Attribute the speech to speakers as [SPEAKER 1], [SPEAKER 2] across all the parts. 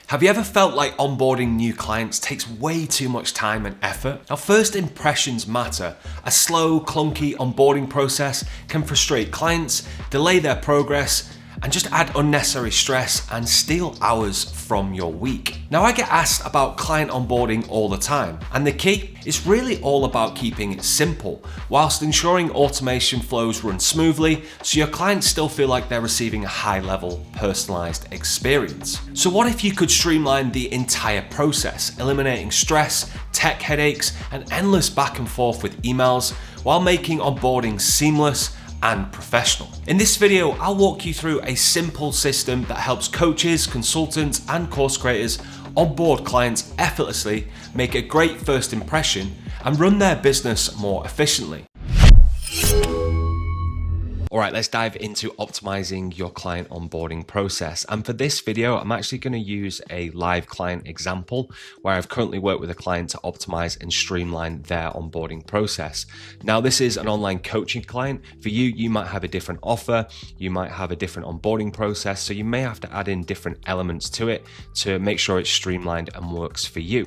[SPEAKER 1] Have you ever felt like onboarding new clients takes way too much time and effort? Now, first impressions matter. A slow, clunky onboarding process can frustrate clients, delay their progress, and just add unnecessary stress and steal hours from your week. Now, I get asked about client onboarding all the time, and the key is really all about keeping it simple, whilst ensuring automation flows run smoothly so your clients still feel like they're receiving a high-level, personalized experience. So what if you could streamline the entire process, eliminating stress, tech headaches, and endless back and forth with emails, while making onboarding seamless and professional? In this video, I'll walk you through a simple system that helps coaches, consultants, and course creators onboard clients effortlessly, make a great first impression, and run their business more efficiently. All right, let's dive into optimizing your client onboarding process. And for this video, I'm actually going to use a live client example where I've currently worked with a client to optimize and streamline their onboarding process. Now, this is an online coaching client. For you, you might have a different offer, you might have a different onboarding process, so you may have to add in different elements to it to make sure it's streamlined and works for you.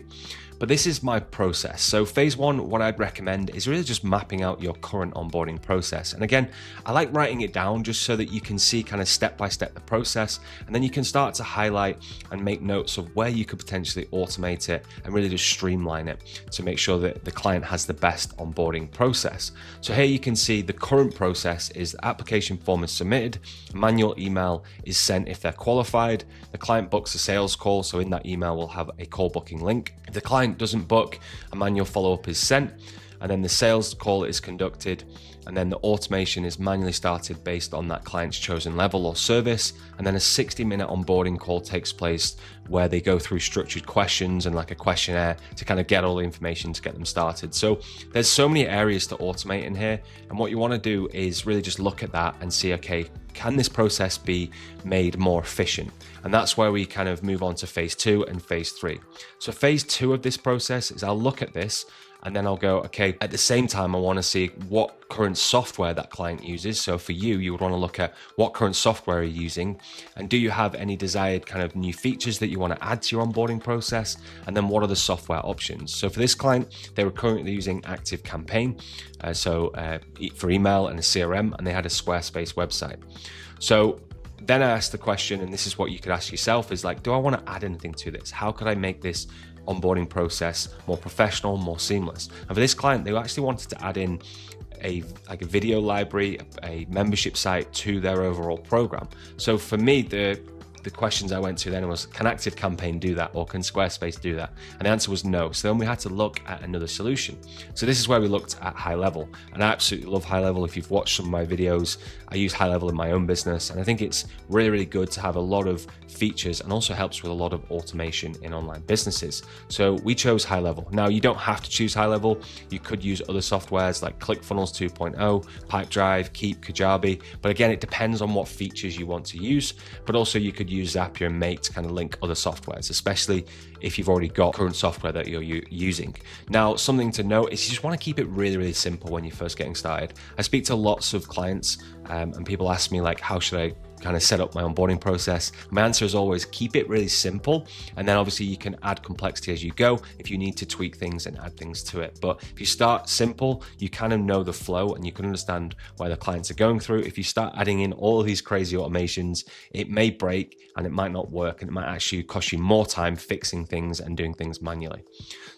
[SPEAKER 1] But this is my process. So phase one, what I'd recommend is really just mapping out your current onboarding process. And again, I like writing it down just so that you can see kind of step by step the process, and then you can start to highlight and make notes of where you could potentially automate it and really just streamline it to make sure that the client has the best onboarding process. So here you can see the current process is the application form is submitted, a manual email is sent if they're qualified, the client books a sales call, so in that email we'll have a call booking link. If the client doesn't book, a manual follow-up is sent, and then the sales call is conducted, and then the automation is manually started based on that client's chosen level or service, and then a 60-minute onboarding call takes place where they go through structured questions and like a questionnaire to kind of get all the information to get them started. So there's so many areas to automate in here, and what you want to do is really just look at that and see, okay, can this process be made more efficient? And that's where we kind of move on to phase two and phase three. So phase two of this process is I'll look at this and then I'll go, okay, at the same time, I want to see what current software that client uses. So for you, you would want to look at what current software you're using, and do you have any desired kind of new features that you want to add to your onboarding process? And then what are the software options? So for this client, they were currently using Active Campaign, for email and a CRM, and they had a Squarespace website. So then I asked the question, and this is what you could ask yourself, is like, do I want to add anything to this? How could I make this onboarding process more professional, more seamless? And for this client, they actually wanted to add in a video library, a membership site to their overall program. So for me, the questions I went to then was, can Active Campaign do that, or can Squarespace do that? And the answer was no. So then we had to look at another solution. So this is where we looked at High Level, and I absolutely love High Level. If you've watched some of my videos, I use High Level in my own business, and I think it's really, really good to have a lot of features and also helps with a lot of automation in online businesses. So we chose High Level. Now, you don't have to choose High Level. You could use other softwares like ClickFunnels 2.0, Pipedrive, Keep, Kajabi, but again, it depends on what features you want to use. But also you could use Zapier and Make to kind of link other softwares, especially if you've already got current software that you're using. Now, something to note is you just want to keep it really, really simple when you're first getting started. I speak to lots of clients and people ask me like, how should I kind of set up my onboarding process? My answer is always keep it really simple, and then obviously you can add complexity as you go if you need to tweak things and add things to it. But if you start simple, you kind of know the flow and you can understand why the clients are going through. If you start adding in all of these crazy automations, it may break and it might not work, and it might actually cost you more time fixing things and doing things manually.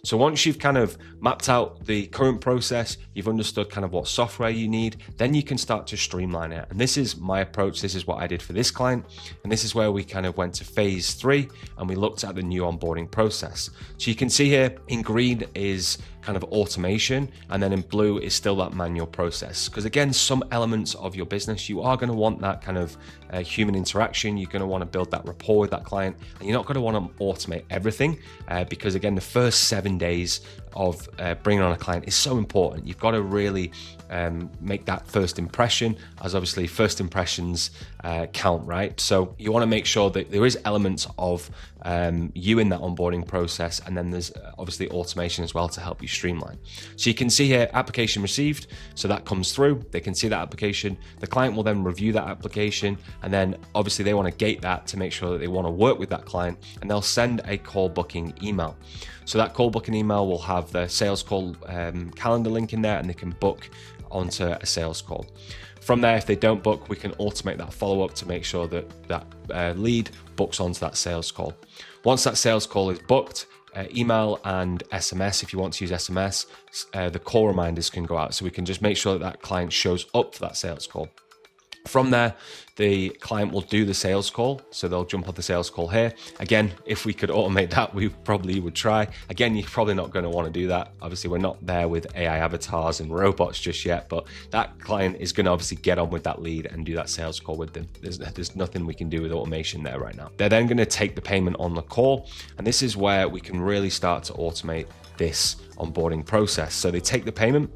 [SPEAKER 1] So once you've kind of mapped out the current process, you've understood kind of what software you need, then you can start to streamline it. And this is my approach. This is what I did for this client, and this is where we kind of went to phase three and we looked at the new onboarding process. So you can see here in green is kind of automation, and then in blue is still that manual process, because again, some elements of your business, you are going to want that kind of human interaction. You're going to want to build that rapport with that client, and you're not going to want to automate everything because again, the first 7 days of bringing on a client is so important. You've got to really make that first impression, as obviously first impressions count, right? So you want to make sure that there is elements of you in that onboarding process, and then there's obviously automation as well to help you Streamline. So you can see here, application received. So that comes through, they can see that application. The client will then review that application, and then obviously they want to gate that to make sure that they want to work with that client, and they'll send a call booking email. So that call booking email will have the sales call calendar link in there, and they can book onto a sales call. From there, if they don't book, we can automate that follow-up to make sure that that lead books onto that sales call. Once that sales call is booked, email and SMS, if you want to use SMS, the call reminders can go out. So we can just make sure that that client shows up for that sales call. From there, the client will do the sales call. So they'll jump on the sales call here. Again, if we could automate that, we probably would try. Again, you're probably not going to want to do that. Obviously, we're not there with AI avatars and robots just yet, but that client is going to obviously get on with that lead and do that sales call with them. There's nothing we can do with automation there right now. They're then going to take the payment on the call. And this is where we can really start to automate this onboarding process. So they take the payment,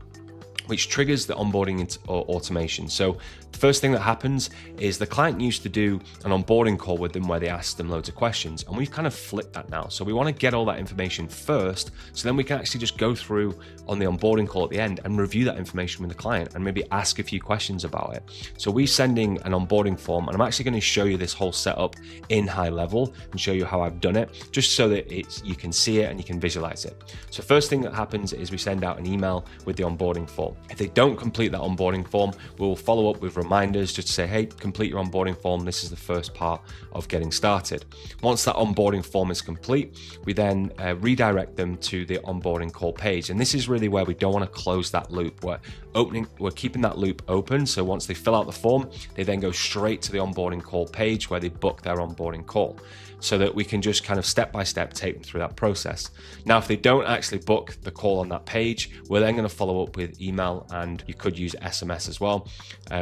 [SPEAKER 1] which triggers the onboarding automation. So the first thing that happens is the client used to do an onboarding call with them where they asked them loads of questions, and we've kind of flipped that now. So we want to get all that information first, so then we can actually just go through on the onboarding call at the end and review that information with the client and maybe ask a few questions about it. So we're sending an onboarding form, and I'm actually going to show you this whole setup in high level and show you how I've done it, just so that you can see it and you can visualize it. So first thing that happens is we send out an email with the onboarding form. If they don't complete that onboarding form, we'll follow up with reminders just to say, hey, complete your onboarding form. This is the first part of getting started. Once that onboarding form is complete, we then redirect them to the onboarding call page. And this is really where we don't want to close that loop. We're keeping that loop open. So once they fill out the form, they then go straight to the onboarding call page where they book their onboarding call, so that we can just kind of step by step take them through that process. Now, if they don't actually book the call on that page, we're then going to follow up with email, and you could use SMS as well,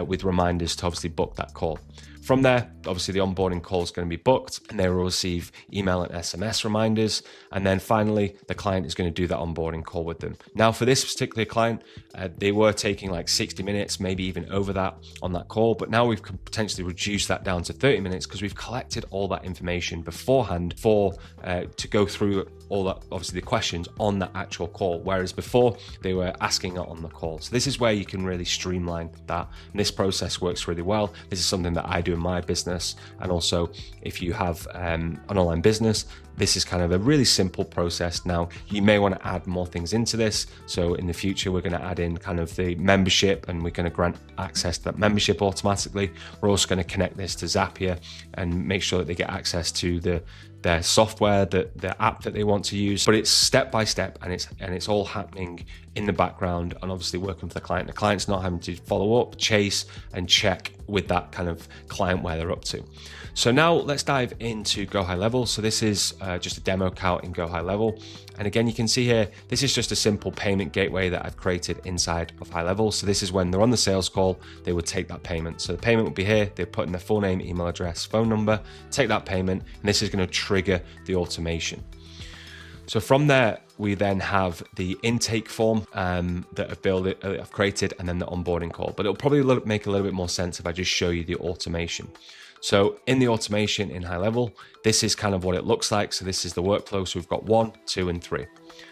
[SPEAKER 1] with reminders to obviously book that call. From there, obviously the onboarding call is going to be booked, and they will receive email and SMS reminders. And then finally, the client is going to do that onboarding call with them. Now, for this particular client, they were taking like 60 minutes, maybe even over that on that call. But now we've potentially reduced that down to 30 minutes because we've collected all that information beforehand to go through all that, obviously the questions on that actual call, whereas before they were asking it on the call. So this is where you can really streamline that, and this process works really well. This is something that I do in my business, and also if you have an online business, this is kind of a really simple process. Now, you may want to add more things into this. So in the future, we're going to add in kind of the membership, and we're going to grant access to that membership automatically. We're also going to connect this to Zapier and make sure that they get access to their software, the app that they want to use. But it's step by step, and it's all happening in the background, and obviously working for the client. The client's not having to follow up, chase, and check with that kind of client where they're up to. So now let's dive into Go High Level. So this is just a demo account in Go High Level. And again, you can see here, this is just a simple payment gateway that I've created inside of High Level. So this is when they're on the sales call, they would take that payment. So the payment would be here, they put in their full name, email address, phone number, take that payment, and this is going to trigger the automation. So from there, we then have the intake form that I've created, and then the onboarding call. But it'll probably make a little bit more sense if I just show you the automation. So in the automation in High Level, this is kind of what it looks like. So this is the workflow. So we've got 1, 2, and 3.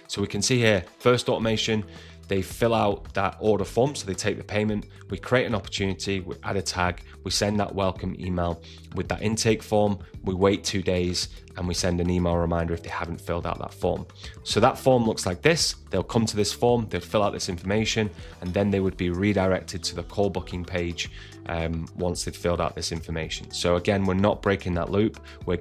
[SPEAKER 1] So we can see here, first automation, they fill out that order form. So they take the payment, we create an opportunity, we add a tag, we send that welcome email with that intake form, we wait 2 days, and we send an email reminder if they haven't filled out that form. So that form looks like this. They'll come to this form, they'll fill out this information, and then they would be redirected to the call booking page once they've filled out this information. So again, we're not breaking that loop. We're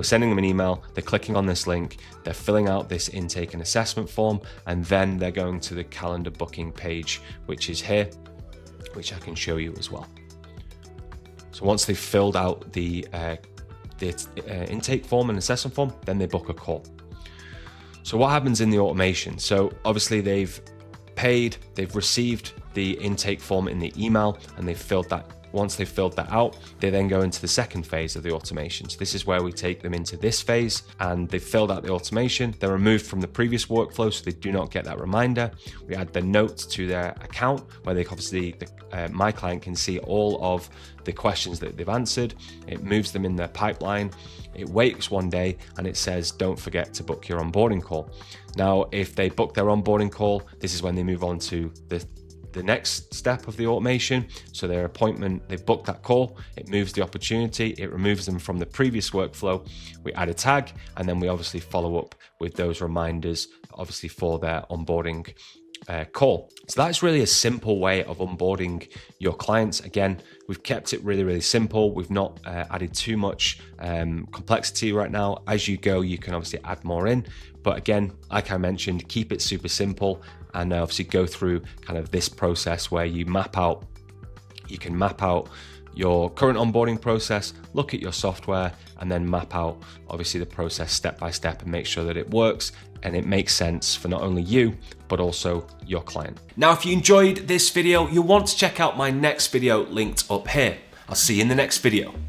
[SPEAKER 1] sending them an email, they're clicking on this link, they're filling out this intake and assessment form, and then they're going to the calendar booking page, which is here, which I can show you as well. So once they've filled out the intake form and assessment form, then they book a call. So what happens in the automation? So obviously they've paid, they've received the intake form in the email, and they've filled that Once they've filled that out, they then go into the second phase of the automation. So this is where we take them into this phase, and they've filled out the automation. They're removed from the previous workflow, so they do not get that reminder. We add the note to their account where they obviously, my client can see all of the questions that they've answered. It moves them in their pipeline. It waits one day and it says, don't forget to book your onboarding call. Now, if they book their onboarding call, this is when they move on to the next step of the automation. So their appointment, they've booked that call, it moves the opportunity, it removes them from the previous workflow. We add a tag, and then we obviously follow up with those reminders, obviously for their onboarding call. So that's really a simple way of onboarding your clients. Again, we've kept it really, really simple. We've not added too much complexity right now. As you go, you can obviously add more in. But again, like I mentioned, keep it super simple, and obviously go through kind of this process where you can map out your current onboarding process, look at your software, and then map out obviously the process step by step and make sure that it works and it makes sense for not only you, but also your client. Now, if you enjoyed this video, you'll want to check out my next video linked up here. I'll see you in the next video.